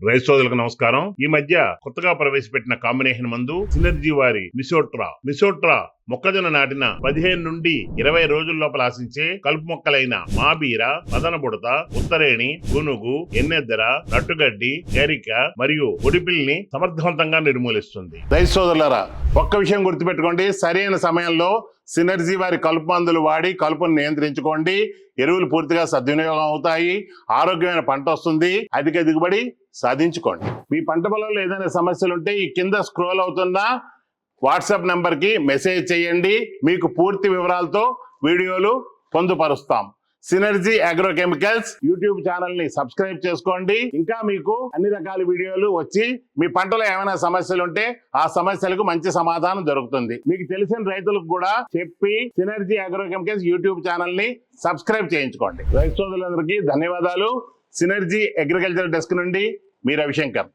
రైతు సోదరులకు నమస్కారం. ఈ మధ్య కొత్తగా ప్రవేశపెట్టిన కాంబినేషన్ మందు సినర్జీ వారి మిసోట్రా మొక్కజొన్న నాటిన 15 నుండి 20 రోజుల లోపల ఆశించే కలుపు మొక్కలైన మాబీర, మదనబుడత, ఉత్తరేణి, గునుగు, ఎన్నెద్దర, నట్టుగడ్డి, గరిక మరియు ఒడిపిల్ని సమర్థవంతంగా నిర్మూలిస్తుంది. రైతు సోదరులారా, ఒక్క విషయం గుర్తుపెట్టుకోండి, సరైన సమయంలో సినర్జీ వారి కలుపు మందులు వాడి కలుపును నియంత్రించుకోండి. ఎరువులు పూర్తిగా సద్వినియోగం అవుతాయి, ఆరోగ్యమైన పంట వస్తుంది, అధిక దిగుబడి సాధించుకోండి. మీ పంట పొలంలో ఏదైనా సమస్యలు ఉంటే ఈ కింద స్క్రోల్ అవుతున్న వాట్సాప్ నంబర్ కి మెసేజ్ చేయండి. మీకు పూర్తి వివరాలతో వీడియోలు పొందుపరుస్తాం. Synergy Agro Chemicals YouTube channel ని సబ్స్క్రైబ్ చేసుకోండి. ఇంకా మీకు అన్ని రకాల వీడియోలు వచ్చి మీ పంటలో ఏమైనా సమస్యలు ఉంటే ఆ సమస్యలకు మంచి సమాధానం దొరుకుతుంది. మీకు తెలిసిన రైతులకు కూడా చెప్పి synergy Agro Chemicals YouTube channel ని సబ్స్క్రైబ్ చేయించుకోండి. రైతు సోదరులందరికీ ధన్యవాదాలు. సినర్జీ అగ్రికల్చర్ డెస్క్ నుండి మీ రవిశంకర్.